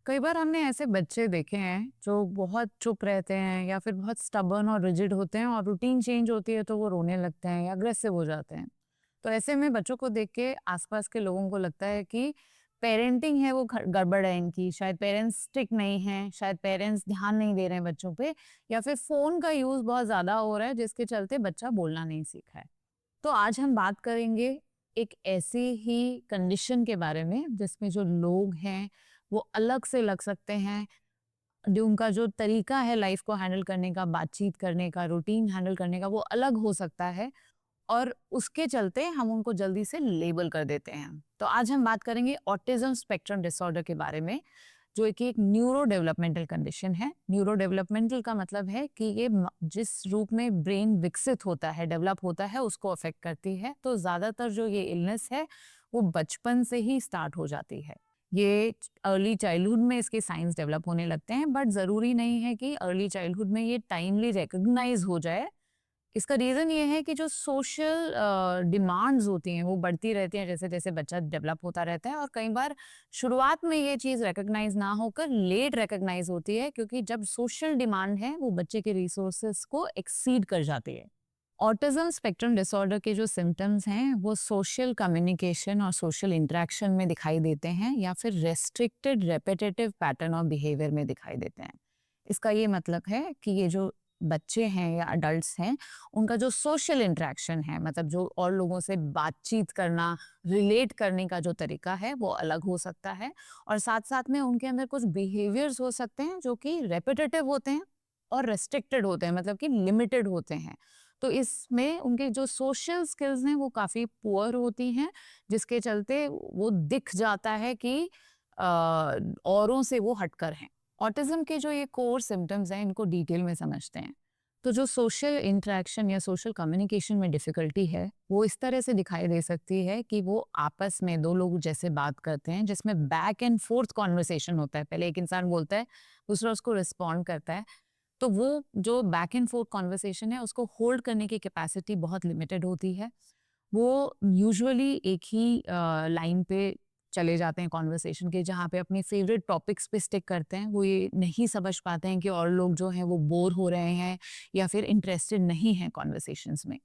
कई बार हमने ऐसे बच्चे देखे हैं जो बहुत चुप रहते हैं या फिर बहुत स्टबर्न और रिजिड होते हैं और रूटीन चेंज होती है तो वो रोने लगते हैं या अग्रेसिव हो जाते हैं। तो ऐसे में बच्चों को देख के आसपास के लोगों को लगता है कि पेरेंटिंग है वो गड़बड़ है इनकी, शायद पेरेंट्स स्ट्रिक्ट नहीं हैं, शायद पेरेंट्स ध्यान नहीं दे रहे हैं बच्चों पे, या फिर फोन का यूज बहुत ज्यादा हो रहा है जिसके चलते बच्चा बोलना नहीं सीखा है। तो आज हम बात करेंगे एक ऐसी ही कंडीशन के बारे में जिसमें जो लोग हैं वो अलग से लग सकते हैं। जो उनका जो तरीका है लाइफ को हैंडल करने का, बातचीत करने का, रूटीन हैंडल करने का, वो अलग हो सकता है और उसके चलते हम उनको जल्दी से लेबल कर देते हैं। तो आज हम बात करेंगे ऑटिज्म स्पेक्ट्रम डिसऑर्डर के बारे में, जो कि एक न्यूरो डेवलपमेंटल कंडीशन है। न्यूरो डेवलपमेंटल का मतलब है कि ये जिस रूप में ब्रेन विकसित होता है, डेवलप होता है, उसको अफेक्ट करती है। तो ज्यादातर जो ये इलनेस है वो बचपन से ही स्टार्ट हो जाती है। ये अर्ली चाइल्डहुड में इसके साइंस डेवलप होने लगते हैं, बट जरूरी नहीं है कि अर्ली चाइल्डहुड में ये टाइमली रिकॉग्नाइज हो जाए। इसका रीज़न ये है कि जो सोशल डिमांड्स होती हैं वो बढ़ती रहती हैं जैसे-जैसे बच्चा डेवलप होता रहता है, और कई बार शुरुआत में ये चीज़ रिकॉग्नाइज़ ना होकर लेट रिकॉग्नाइज़ होती है, क्योंकि जब सोशल डिमांड है वो बच्चे के रिसोर्सेज को एक्सीड कर जाती है। ऑटिज्म स्पेक्ट्रम डिसऑर्डर के जो सिम्पटम्स हैं वो सोशल कम्युनिकेशन और सोशल इंटरेक्शन में दिखाई देते हैं, या फिर restricted repetitive pattern of behaviour में दिखाई देते हैं। इसका ये मतलब है कि ये जो बच्चे हैं या अडल्ट्स हैं, उनका जो सोशल इंटरेक्शन है, मतलब जो और लोगों से बातचीत करना, रिलेट करने का जो तरीका है वो अलग हो सकता है। और साथ साथ में उनके अंदर कुछ बिहेवियर्स हो सकते हैं जो कि रेपिटेटिव होते हैं और रेस्ट्रिक्टेड होते हैं, मतलब कि लिमिटेड होते हैं। तो इसमें उनके जो सोशल स्किल्स हैं वो काफ़ी पुअर होती हैं, जिसके चलते वो दिख जाता है कि औरों से वो हटकर हैं। ऑटिज्म के जो ये कोर सिम्टम्स हैं इनको डिटेल में समझते हैं। तो जो सोशल इंटरेक्शन या सोशल कम्युनिकेशन में डिफ़िकल्टी है वो इस तरह से दिखाई दे सकती है कि वो आपस में दो लोग जैसे बात करते हैं जिसमें बैक एंड फोर्थ कॉन्वर्सेशन होता है। पहले एक इंसान बोलता है, दूसरा उसको रिस्पॉन्ड करता है। तो वो जो बैक एंड फोर्थ कॉन्वर्सेशन है उसको होल्ड करने की कैपेसिटी बहुत लिमिटेड होती है। वो यूजुअली एक ही लाइन पे चले जाते हैं कॉन्वर्सेशन के, जहाँ पे अपने फेवरेट टॉपिक्स पे स्टिक करते हैं। वो ये नहीं समझ पाते हैं कि और लोग जो हैं वो बोर हो रहे हैं या फिर इंटरेस्टेड नहीं हैं कॉन्वर्सेशंस में।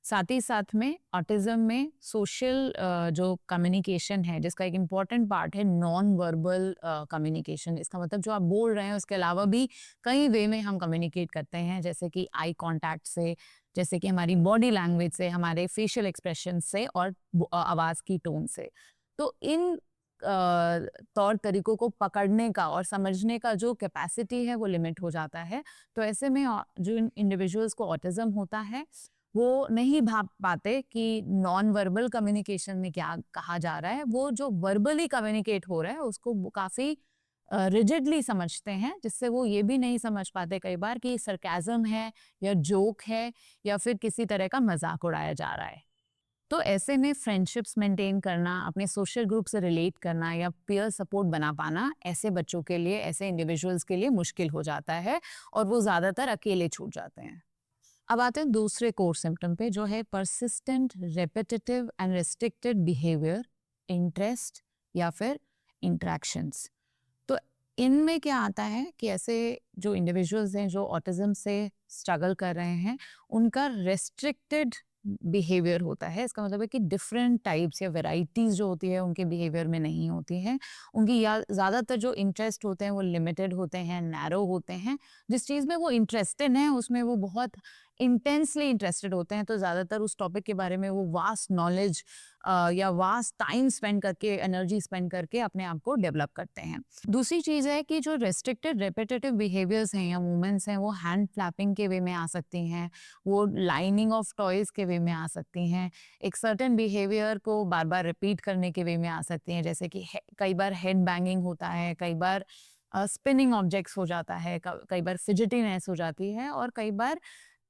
साथ ही साथ में ऑटिज्म में सोशल जो कम्युनिकेशन है, जिसका एक इम्पॉर्टेंट पार्ट है नॉन वर्बल कम्युनिकेशन। इसका मतलब जो आप बोल रहे हैं उसके अलावा भी कई वे में हम कम्युनिकेट करते हैं, जैसे कि आई कांटेक्ट से, जैसे कि हमारी बॉडी लैंग्वेज से, हमारे फेशियल एक्सप्रेशन से, और आवाज़ की टोन से। तो इन तौर तरीकों को पकड़ने का और समझने का जो कैपेसिटी है वो लिमिट हो जाता है। तो ऐसे में जो इंडिविजुअल्स को ऑटिज्म होता है वो नहीं भाप पाते कि नॉन वर्बल कम्युनिकेशन में क्या कहा जा रहा है। वो जो वर्बली कम्युनिकेट हो रहा है उसको वो काफ़ी रिजिडली समझते हैं, जिससे वो ये भी नहीं समझ पाते कई बार कि सरकाज़म है या जोक है या फिर किसी तरह का मजाक उड़ाया जा रहा है। तो ऐसे में फ्रेंडशिप्स मेंटेन करना, अपने सोशल ग्रुप से रिलेट करना या पीयर सपोर्ट बना पाना ऐसे बच्चों के लिए, ऐसे इंडिविजुअल्स के लिए मुश्किल हो जाता है, और वो ज़्यादातर अकेले छूट जाते हैं। अब आते हैं दूसरे कोर सिम्पटम पे, जो है persistent repetitive and restricted behaviour, interest या फिर इंटरेक्शंस। तो इनमें क्या आता है कि ऐसे जो इंडिविजुअल्स हैं जो ऑटिज्म से स्ट्रगल कर रहे हैं, उनका रेस्ट्रिक्टेड बिहेवियर होता है। इसका मतलब है कि डिफरेंट टाइप्स या वेराइटीज जो होती है उनके बिहेवियर में नहीं होती हैं। उनकी या ज़्यादातर जो इंटरेस्ट होते हैं वो लिमिटेड होते हैं, नैरो होते हैं। जिस चीज़ में वो इंटरेस्टेड हैं उसमें वो बहुत इंटेंसली इंटरेस्टेड होते हैं, तो ज़्यादातर उस टॉपिक के बारे में वो वास्ट नॉलेज या वास्ट टाइम स्पेंड करके, एनर्जी स्पेंड करके अपने आप को डेवलप करते हैं। दूसरी चीज़ है कि जो रेस्ट्रिक्टेड रेपिटेटिव बिहेवियर्स हैं या मूवमेंट्स हैं वो हैंड फ्लैपिंग के वे में आ सकती हैं, वो लाइनिंग ऑफ टॉयज के वे में आ सकती हैं, एक सर्टेन बिहेवियर को बार बार रिपीट करने के वे में आ सकती हैं, जैसे कि कई बार हेड बैंगिंग होता है, कई बार स्पिनिंग ऑब्जेक्ट्स हो जाता है, कई बार फिजिटिनेस हो जाती है, और कई बार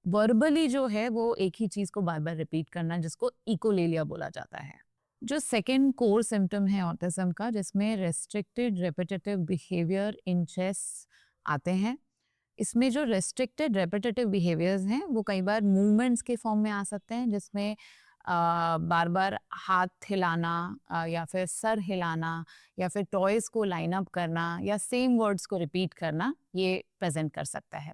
वर्बली जो है वो एक ही चीज को बार बार रिपीट करना, जिसको इकोलेलिया बोला जाता है। जो सेकेंड कोर सिम्टम है ऑटिज्म का, जिसमें रेस्ट्रिक्टेड रेपिटेटिव बिहेवियर इंटरेस्ट आते हैं। इसमें जो रेस्ट्रिक्टेड रेपिटेटिव बिहेवियर्स हैं वो कई बार मूवमेंट्स के फॉर्म में आ सकते हैं, जिसमें बार बार हाथ हिलाना या फिर सर हिलाना या फिर टॉयज को लाइन अप करना या सेम वर्ड्स को रिपीट करना, ये प्रेजेंट कर सकता है।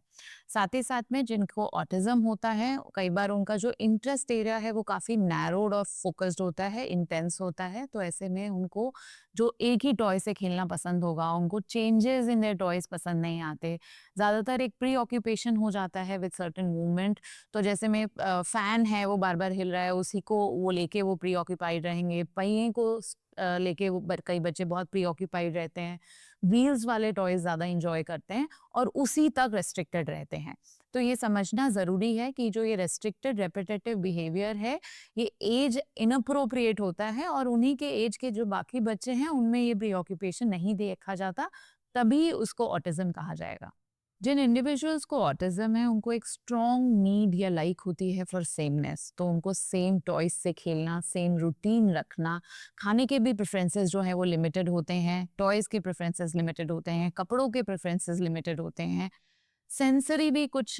साथ ही साथ में जिनको ऑटिज्म होता है, कई बार उनका जो इंटरेस्ट एरिया है वो काफ़ी नैरोड और फोकस्ड होता है, इंटेंस होता है। तो ऐसे में उनको जो एक ही टॉय से खेलना पसंद होगा, उनको चेंजेस इन देयर टॉयज पसंद नहीं आते। ज़्यादातर एक प्री ऑक्यूपेशन हो जाता है विद सर्टेन मूवमेंट। तो जैसे में फैन है वो बार बार हिल रहा है, उसी को वो लेके वो प्री ऑक्यूपाइड रहेंगे। पहिए को लेके वो कई बच्चे बहुत प्री ऑक्यूपाइड रहते हैं। व्हील्स वाले टॉयज ज़्यादा इंजॉय करते हैं और उसी तक रेस्ट्रिक्टेड रहते हैं। तो ये समझना ज़रूरी है कि जो ये रेस्ट्रिक्टेड रेपिटेटिव बिहेवियर है, ये एज इनअप्रोप्रिएट होता है और उन्हीं के एज के जो बाकी बच्चे हैं उनमें ये प्रीऑक्यूपेशन नहीं देखा जाता, तभी उसको ऑटिज्म कहा जाएगा। जिन इंडिविजुअल्स को ऑटिज्म है उनको एक स्ट्रॉन्ग नीड या लाइक होती है फॉर सेमनेस। तो उनको सेम टॉयज से खेलना, सेम रूटीन रखना, खाने के भी प्रेफरेंसेस जो है वो लिमिटेड होते हैं, टॉयज के प्रेफरेंसेस लिमिटेड होते हैं, कपड़ों के प्रेफरेंसेस लिमिटेड होते हैं। सेंसरी भी कुछ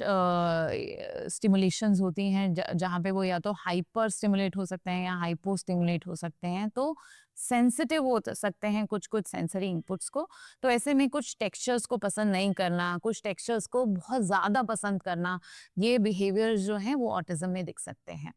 स्टिमुलेशंस होती हैं जहाँ पे वो या तो हाइपर स्टिमुलेट हो सकते हैं या हाइपो स्टिमुलेट हो सकते हैं। तो सेंसिटिव हो सकते हैं कुछ कुछ सेंसरी इनपुट्स को। तो ऐसे में कुछ टेक्सचर्स को पसंद नहीं करना, कुछ टेक्सचर्स को बहुत ज़्यादा पसंद करना, ये बिहेवियर्स जो हैं वो ऑटिज्म में दिख सकते हैं।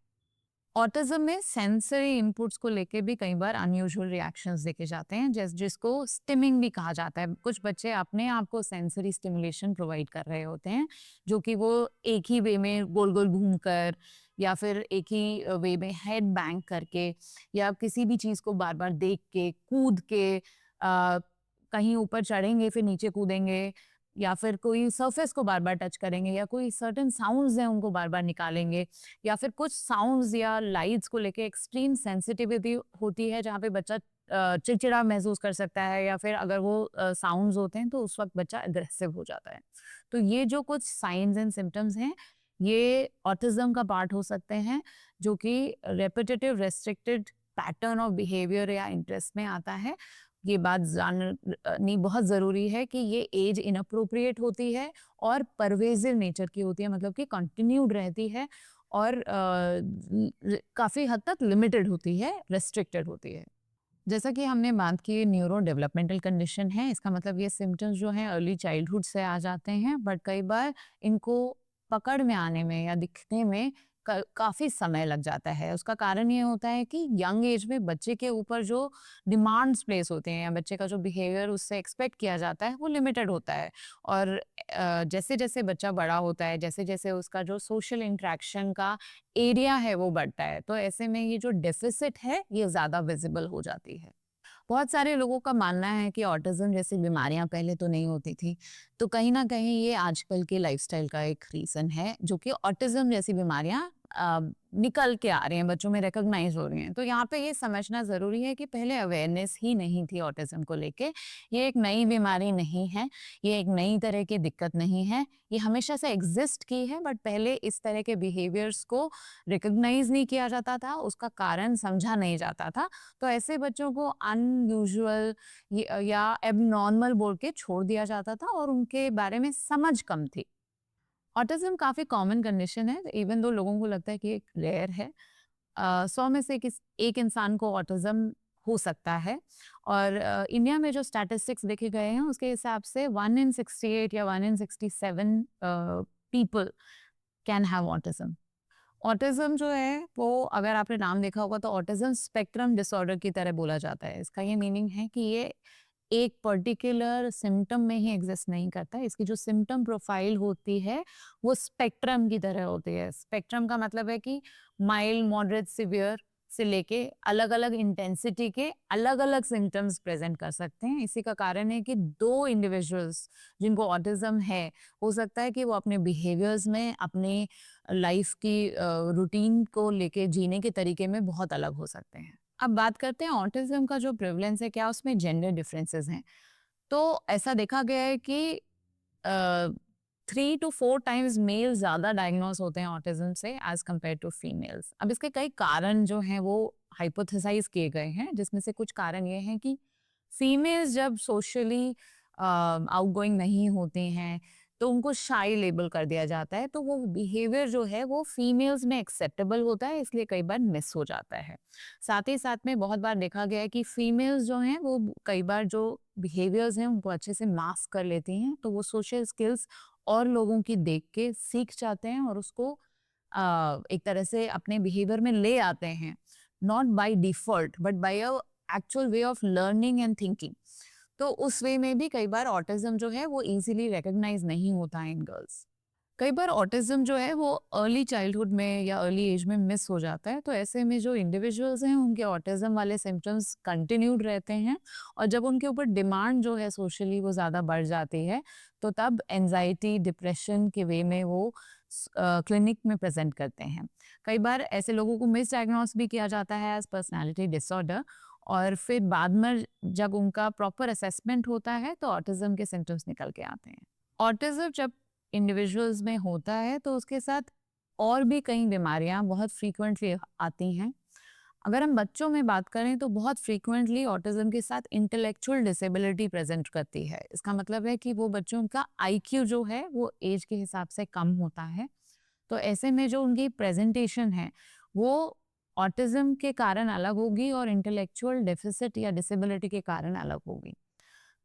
ऑटिज्म में सेंसरी इनपुट्स को लेके भी कई बार अनयूजुअल रिएक्शंस देखे जाते हैं, जिसको स्टिमिंग भी कहा जाता है। कुछ बच्चे अपने आप को सेंसरी स्टिमुलेशन प्रोवाइड कर रहे होते हैं, जो कि वो एक ही वे में गोल गोल घूमकर या फिर एक ही वे में हेड बैंग करके या किसी भी चीज़ को बार बार देख के, कूद के, कहीं ऊपर चढ़ेंगे फिर नीचे कूदेंगे या फिर कोई सरफेस को बार बार टच करेंगे या कोई सर्टेन साउंड्स हैं उनको बार बार निकालेंगे या फिर कुछ साउंड्स या लाइट्स को लेके एक्सट्रीम सेंसिटिविटी होती है, जहाँ पे बच्चा चिड़चिड़ा महसूस कर सकता है या फिर अगर वो साउंड्स होते हैं तो उस वक्त बच्चा अग्रेसिव हो जाता है। तो ये जो कुछ साइंस एंड सिम्टम्स हैं, ये ऑटिज्म का पार्ट हो सकते हैं, जो कि repetitive restricted pattern of behaviour या इंटरेस्ट में आता है। ये बात जाननी बहुत ज़रूरी है कि ये एज इनअप्रोप्रिएट होती है और परवेजिव नेचर की होती है, मतलब कि कंटिन्यूड रहती है और काफ़ी हद तक लिमिटेड होती है, रेस्ट्रिक्टेड होती है। जैसा कि हमने बात की, न्यूरो डेवलपमेंटल कंडीशन है, इसका मतलब ये सिम्टम्स जो हैं अर्ली चाइल्डहुड से आ जाते हैं, बट कई बार इनको पकड़ में आने में या दिखने में काफ़ी समय लग जाता है। उसका कारण ये होता है कि यंग एज में बच्चे के ऊपर जो डिमांड्स प्लेस होते हैं या बच्चे का जो बिहेवियर उससे एक्सपेक्ट किया जाता है वो लिमिटेड होता है। और जैसे जैसे बच्चा बड़ा होता है, जैसे जैसे उसका जो सोशल इंटरेक्शन का एरिया है वो बढ़ता है, तो ऐसे में ये जो डेफिसिट है ये ज़्यादा विजिबल हो जाती है। बहुत सारे लोगों का मानना है कि ऑटिज्म जैसी बीमारियां पहले तो नहीं होती थी, तो कहीं ना कहीं ये आजकल के लाइफस्टाइल का एक रीज़न है, जो कि ऑटिज्म जैसी बीमारियां निकल के आ रही हैं, बच्चों में रिकॉग्नाइज हो रही हैं। तो यहाँ पे ये समझना ज़रूरी है कि पहले अवेयरनेस ही नहीं थी ऑटिज्म को लेके। ये एक नई बीमारी नहीं है, ये एक नई तरह की दिक्कत नहीं है, ये हमेशा से एग्जिस्ट की है, बट पहले इस तरह के बिहेवियर्स को रिकॉग्नाइज नहीं किया जाता था, उसका कारण समझा नहीं जाता था। तो ऐसे बच्चों को अनयूजुअल या एबनॉर्मल बोल के छोड़ दिया जाता था और उनके बारे में समझ कम थी। ऑटिज्म काफ़ी कॉमन कंडीशन है, इवन दो लोगों को लगता है कि एक रेयर है। 100 में से एक इंसान को ऑटिज्म हो सकता है और इंडिया में जो स्टैटिस्टिक्स देखे गए हैं उसके हिसाब से 1 इन 68 या 1 इन 67 people can have autism. Autism जो है वो, अगर आपने नाम देखा होगा, तो ऑटिज्म स्पेक्ट्रम डिसऑर्डर की तरह बोला जाता है। इसका ये मीनिंग है कि ये एक पर्टिकुलर सिम्टम में ही एग्जिस्ट नहीं करता है। इसकी जो सिम्टम प्रोफाइल होती है वो स्पेक्ट्रम की तरह होती है। स्पेक्ट्रम का मतलब है कि माइल्ड, मॉडरेट, सिवियर से लेके अलग अलग इंटेंसिटी के अलग अलग सिम्टम्स प्रेजेंट कर सकते हैं। इसी का कारण है कि दो इंडिविजुअल्स जिनको ऑटिज्म है, हो सकता है कि वो अपने बिहेवियर्स में, अपने लाइफ की रूटीन को लेके जीने के तरीके में बहुत अलग हो सकते हैं। अब बात करते हैं ऑटिज्म का जो प्रेवलेंस है, क्या उसमें जेंडर डिफरेंसेस हैं। तो ऐसा देखा गया है कि 3 to 4 टाइम्स मेल ज़्यादा डायग्नोस होते हैं ऑटिज्म से एज कम्पेयर टू फीमेल्स। अब इसके कई कारण जो हैं वो हाइपोथेसाइज किए गए हैं, जिसमें से कुछ कारण ये हैं कि फीमेल्स जब सोशली आउटगोइंग नहीं होती हैं, तो उनको शाई लेबल कर दिया जाता है, तो वो बिहेवियर जो है वो फीमेल्स में एक्सेप्टेबल होता है, इसलिए कई बार मिस हो जाता है। साथ ही साथ में बहुत बार देखा गया है कि फीमेल्स जो हैं वो कई बार जो बिहेवियर्स हैं उनको अच्छे से मास्क कर लेती हैं, तो वो सोशल स्किल्स और लोगों की देख के सीख जाते हैं और उसको एक तरह से अपने बिहेवियर में ले आते हैं, not by default but by a actual way of learning and thinking. तो उस वे में भी कई बार ऑटिज्म जो है वो इजीली रिकॉग्नाइज नहीं होता है इन गर्ल्स। कई बार ऑटिज्म जो है वो अर्ली चाइल्डहुड में या अर्ली एज में मिस हो जाता है, तो ऐसे में जो इंडिविजुअल्स हैं उनके ऑटिज्म वाले सिम्टम्स कंटिन्यूड रहते हैं, और जब उनके ऊपर डिमांड जो है सोशली वो ज़्यादा बढ़ जाती है, तो तब एनजाइटी डिप्रेशन के वे में वो क्लिनिक में प्रेजेंट करते हैं। कई बार ऐसे लोगों को मिस डायग्नोस भी किया जाता है एज पर्सनैलिटी डिसऑर्डर, और फिर बाद में जब उनका प्रॉपर असेसमेंट होता है तो ऑटिज्म के सिम्टम्स निकल के आते हैं। ऑटिज्म जब इंडिविजुअल्स में होता है तो उसके साथ और भी कई बीमारियां बहुत फ्रीक्वेंटली आती हैं। अगर हम बच्चों में बात करें तो बहुत फ्रीक्वेंटली ऑटिज्म के साथ इंटेलेक्चुअल डिसेबिलिटी प्रेजेंट करती है। इसका मतलब है कि वो बच्चों का आईक्यू जो है वो एज के हिसाब से कम होता है, तो ऐसे में जो उनकी प्रेजेंटेशन है वो ऑटिज्म के कारण अलग होगी और इंटेलेक्चुअल डेफिसिट या डिसेबिलिटी के कारण अलग होगी।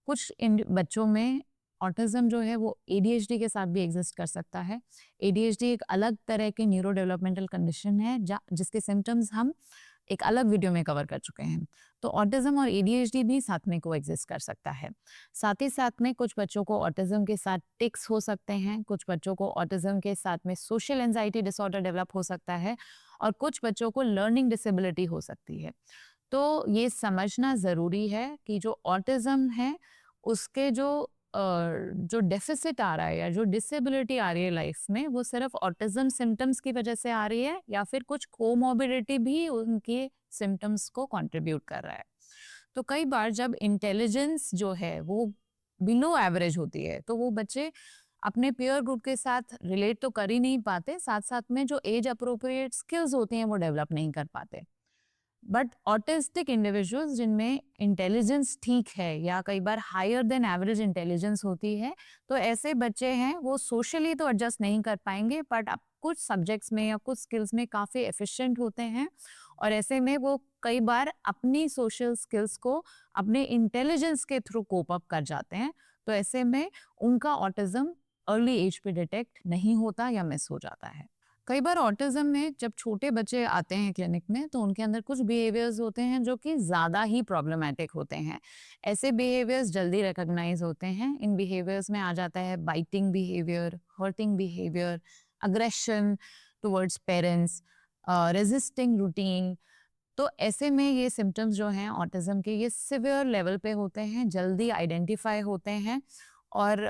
कुछ बच्चों में ऑटिज्म जो है वो एडीएचडी के साथ भी एग्जिस्ट कर सकता है। एडीएचडी एक अलग तरह के न्यूरो डेवलपमेंटल कंडीशन है जिसके सिम्टम्स हम एक अलग वीडियो में कवर कर चुके हैं। तो ऑटिज्म और एडीएचडी भी साथ में को एग्जिस्ट कर सकता है। साथ ही साथ में कुछ बच्चों को ऑटिज्म के साथ टिक्स हो सकते हैं, कुछ बच्चों को ऑटिज्म के साथ में सोशल एंजाइटी डिसऑर्डर डेवलप हो सकता है, और कुछ बच्चों को लर्निंग डिसेबिलिटी हो सकती है। तो ये समझना ज़रूरी है कि जो ऑटिज्म है उसके जो डेफिसिट आ रहा है या जो डिसेबिलिटी आ रही है लाइफ में, वो सिर्फ ऑटिज्म सिम्टम्स की वजह से आ रही है या फिर कुछ कोमॉर्बिडिटी भी उनके सिम्टम्स को कंट्रीब्यूट कर रहा है। तो कई बार जब इंटेलिजेंस जो है वो बिलो एवरेज होती है तो वो बच्चे अपने पीयर ग्रुप के साथ रिलेट तो कर ही नहीं पाते, साथ साथ में जो एज अप्रोप्रिएट स्किल्स होती हैं वो डेवलप नहीं कर पाते। बट ऑटिस्टिक इंडिविजुअल्स जिनमें इंटेलिजेंस ठीक है या कई बार हायर देन एवरेज इंटेलिजेंस होती है, तो ऐसे बच्चे हैं वो सोशली तो एडजस्ट नहीं कर पाएंगे बट अब कुछ सब्जेक्ट्स में या कुछ स्किल्स में काफ़ी एफिशिएंट होते हैं, और ऐसे में वो कई बार अपनी सोशल स्किल्स को अपने इंटेलिजेंस के थ्रू कोप अप कर जाते हैं। तो ऐसे में उनका ऑटिज्म अर्ली एज पे डिटेक्ट नहीं होता या मिस हो जाता है। कई बार ऑटिज्म में जब छोटे बच्चे आते हैं क्लिनिक में तो उनके अंदर कुछ बिहेवियर्स होते हैं जो कि ज़्यादा ही प्रॉब्लमेटिक होते हैं। ऐसे बिहेवियर्स जल्दी रिकॉग्नाइज होते हैं। इन बिहेवियर्स में आ जाता है biting behaviour, hurting behaviour, aggression towards parents, resisting routine. तो ऐसे में ये सिम्टम्स जो हैं ऑटिज्म के ये सिवियर लेवल पे होते हैं, जल्दी आइडेंटिफाई होते हैं, और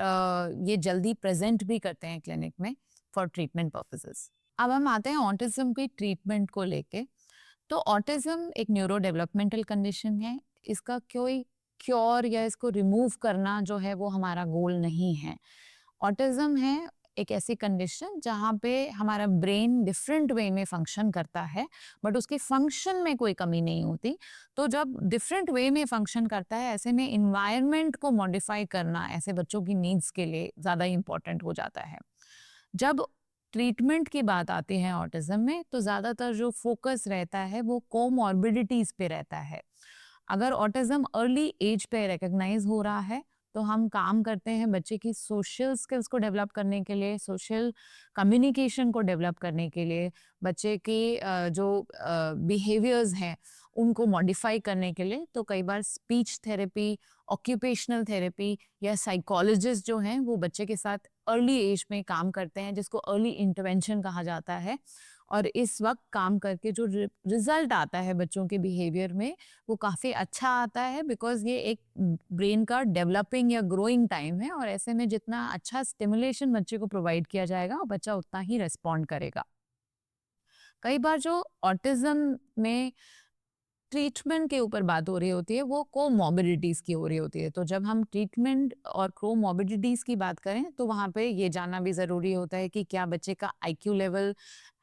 ये जल्दी प्रेजेंट भी करते हैं क्लिनिक में फॉर ट्रीटमेंट पर्पसेस। अब हम आते हैं ऑटिज्म की ट्रीटमेंट को लेके। तो ऑटिज्म एक न्यूरो डेवलपमेंटल कंडीशन है, इसका कोई क्योर या इसको रिमूव करना जो है वो हमारा गोल नहीं है। ऑटिज्म है एक ऐसी कंडीशन जहाँ पे हमारा ब्रेन डिफरेंट वे में फंक्शन करता है बट उसके फंक्शन में कोई कमी नहीं होती। तो जब डिफरेंट वे में फंक्शन करता है ऐसे में इन्वायरमेंट को मॉडिफाई करना ऐसे बच्चों की नीड्स के लिए ज़्यादा इम्पोर्टेंट हो जाता है। जब ट्रीटमेंट की बात आती है ऑटिज्म में तो ज़्यादातर जो फोकस रहता है वो कोमॉर्बिडिटीज़ पे रहता है। अगर ऑटिज्म अर्ली एज पे रिकग्नाइज हो रहा है तो हम काम करते हैं बच्चे की सोशल स्किल्स को डेवलप करने के लिए, सोशल कम्युनिकेशन को डेवलप करने के लिए, बच्चे की जो बिहेवियर्स हैं उनको मॉडिफाई करने के लिए। तो कई बार स्पीच थेरेपी, ऑक्यूपेशनल थेरेपी या साइकोलॉजिस्ट जो हैं वो बच्चे के साथ अर्ली एज में काम करते हैं जिसको अर्ली इंटरवेंशन कहा जाता है। और इस वक्त काम करके जो रिजल्ट आता है बच्चों के बिहेवियर में वो काफ़ी अच्छा आता है, बिकॉज ये एक ब्रेन का डेवलपिंग या ग्रोइंग टाइम है, और ऐसे में जितना अच्छा स्टिमुलेशन बच्चे को प्रोवाइड किया जाएगा बच्चा उतना ही रेस्पॉन्ड करेगा। कई बार जो ऑटिज्म में ट्रीटमेंट के ऊपर बात हो रही होती है वो कोमॉर्बिडिटीज़ की हो रही होती है। तो जब हम ट्रीटमेंट और कोमॉर्बिडिटीज़ की बात करें तो वहाँ पे ये जानना भी ज़रूरी होता है कि क्या बच्चे का आईक्यू लेवल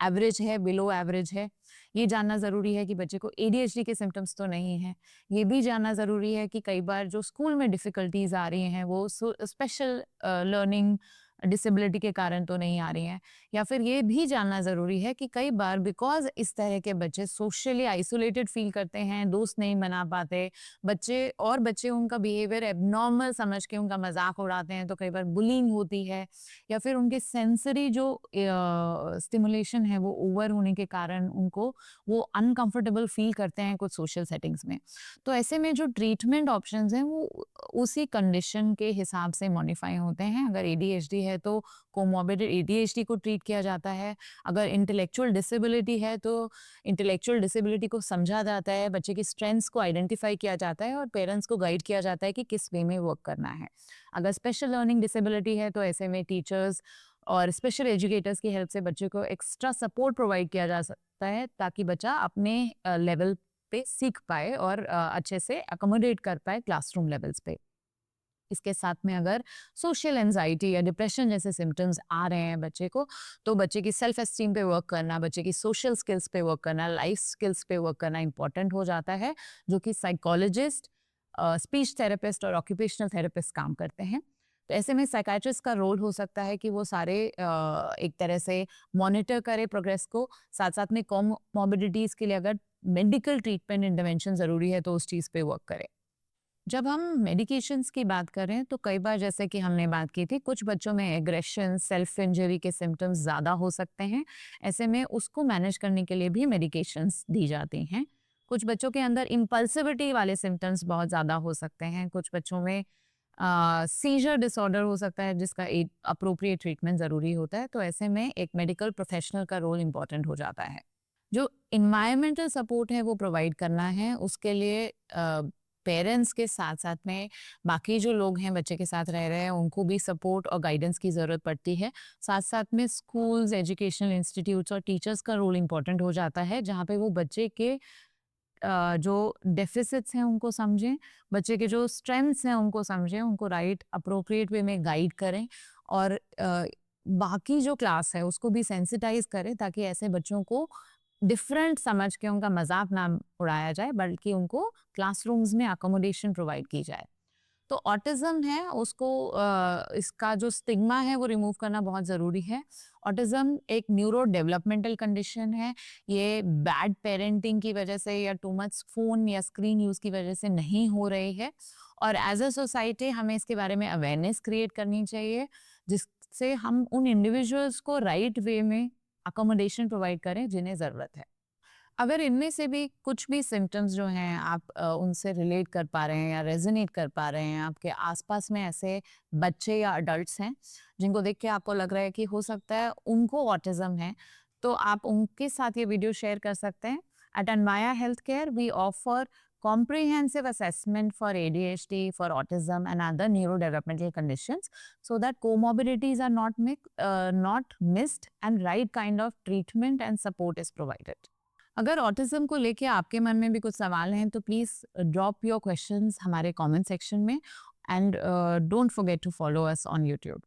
एवरेज है, बिलो एवरेज है। ये जानना ज़रूरी है कि बच्चे को एडीएचडी के सिम्टम्स तो नहीं हैं। ये भी जानना ज़रूरी है कि कई बार जो स्कूल में डिफ़िकल्टीज़ आ रही हैं वो स्पेशल लर्निंग डिसेबिलिटी के कारण तो नहीं आ रही हैं, या फिर ये भी जानना ज़रूरी है कि कई बार बिकॉज़ इस तरह के बच्चे सोशली आइसोलेटेड फ़ील करते हैं, दोस्त नहीं बना पाते, बच्चे उनका बिहेवियर एब्नॉर्मल समझ के उनका मज़ाक उड़ाते हैं, तो कई बार बुलिंग होती है, या फिर उनके सेंसरी जो स्टिमुलेशन है वो ओवर होने के कारण उनको वो अनकंफर्टेबल फ़ील करते हैं कुछ सोशल सेटिंग्स में। तो ऐसे में जो ट्रीटमेंट ऑप्शंस हैं वो उसी कंडीशन के हिसाब से मॉडिफाई होते हैं। अगर एडीएचडी है तो कोमॉर्बिड एडीएचडी को ट्रीट किया जाता है। अगर इंटेलेक्चुअल डिसेबिलिटी है तो इंटेलेक्चुअल डिसेबिलिटी को समझा जाता है, बच्चे की स्ट्रेंथ्स को आइडेंटिफाई किया जाता है और पेरेंट्स को गाइड किया जाता है कि किस वे में वर्क करना है। अगर स्पेशल लर्निंग डिसेबिलिटी है तो ऐसे में टीचर्स और स्पेशल एजुकेटर्स की हेल्प से बच्चे को एक्स्ट्रा सपोर्ट प्रोवाइड किया जा सकता है, ताकि बच्चा अपने लेवल पे सीख पाए और अच्छे से अकोमोडेट कर पाए क्लासरूम लेवल्स पे। इसके साथ में अगर सोशल एंजाइटी या डिप्रेशन जैसे सिम्टम्स आ रहे हैं बच्चे को, तो बच्चे की सेल्फ एस्टीम पे वर्क करना, बच्चे की सोशल स्किल्स पे वर्क करना, लाइफ स्किल्स पे वर्क करना इंपॉर्टेंट हो जाता है, जो कि साइकोलॉजिस्ट, स्पीच थेरेपिस्ट और ऑक्यूपेशनल थेरेपिस्ट काम करते हैं। तो ऐसे में साइकाइट्रिस्ट का रोल हो सकता है कि वो सारे एक तरह से मॉनिटर करे प्रोग्रेस को, साथ साथ में कॉमॉर्बिडिटीज़ के लिए अगर मेडिकल ट्रीटमेंट इंटरवेंशन ज़रूरी है तो उस चीज़ पे वर्क करे। जब हम मेडिकेशंस की बात करें तो कई बार जैसे कि हमने बात की थी, कुछ बच्चों में एग्रेशन, सेल्फ इंजरी के सिम्टम्स ज़्यादा हो सकते हैं। ऐसे में उसको मैनेज करने के लिए भी मेडिकेशंस दी जाती हैं। कुछ बच्चों के अंदर इम्पल्सिविटी वाले सिम्टम्स बहुत ज़्यादा हो सकते हैं। कुछ बच्चों में सीजर डिसऑर्डर हो सकता है जिसका एक अप्रोप्रिएट ट्रीटमेंट ज़रूरी होता है। तो ऐसे में एक मेडिकल प्रोफेशनल का रोल इम्पॉर्टेंट हो जाता है। जो एनवायरमेंटल सपोर्ट है वो प्रोवाइड करना है, उसके लिए पेरेंट्स के साथ साथ में बाकी जो लोग हैं बच्चे के साथ रह रहे हैं उनको भी सपोर्ट और गाइडेंस की ज़रूरत पड़ती है। साथ साथ में स्कूल्स, एजुकेशनल इंस्टीट्यूट्स और टीचर्स का रोल इम्पॉर्टेंट हो जाता है, जहाँ पे वो बच्चे के जो डेफिसिट्स हैं उनको समझें, बच्चे के जो स्ट्रेंथ्स हैं उनको समझें, उनको राइट अप्रोप्रिएट वे में गाइड करें और बाकी जो क्लास है उसको भी सेंसिटाइज करें, ताकि ऐसे बच्चों को डिफरेंट समझ के उनका मजाक ना उड़ाया जाए, बल्कि उनको क्लासरूम्स में अकोमोडेशन प्रोवाइड की जाए। तो ऑटिज्म है उसको इसका जो स्टिग्मा है वो रिमूव करना बहुत ज़रूरी है। ऑटिज्म एक न्यूरो डेवलपमेंटल कंडीशन है। ये बैड पेरेंटिंग की वजह से या टू मच फ़ोन या स्क्रीन यूज़ की वजह से नहीं हो रही है, और एज अ सोसाइटी हमें इसके बारे में अवेयरनेस क्रिएट करनी चाहिए, जिससे हम उन इंडिविजुअल्स को राइट वे में अकोमोडेशन प्रोवाइड करें जिन्हें ज़रूरत है। अगर इनमें से भी कुछ भी सिम्टम्स जो हैं आप उनसे रिलेट कर पा रहे हैं या रेजोनेट कर पा रहे हैं, आपके आसपास में ऐसे बच्चे या अडल्ट्स हैं जिनको देख के आपको लग रहा है कि हो सकता है उनको ऑटिज्म है, तो आप उनके साथ ये वीडियो शेयर कर सकते हैं। At Anamaya health care we offer comprehensive assessment for ADHD, for autism and other neurodevelopmental conditions, so that comorbidities are not missed and right kind of treatment and support is provided. अगर autism को लेके आपके मन में भी कुछ सवाल हैं तो प्लीज़ ड्रॉप योर क्वेश्चंस हमारे कमेंट सेक्शन में, and don't forget to follow us on YouTube.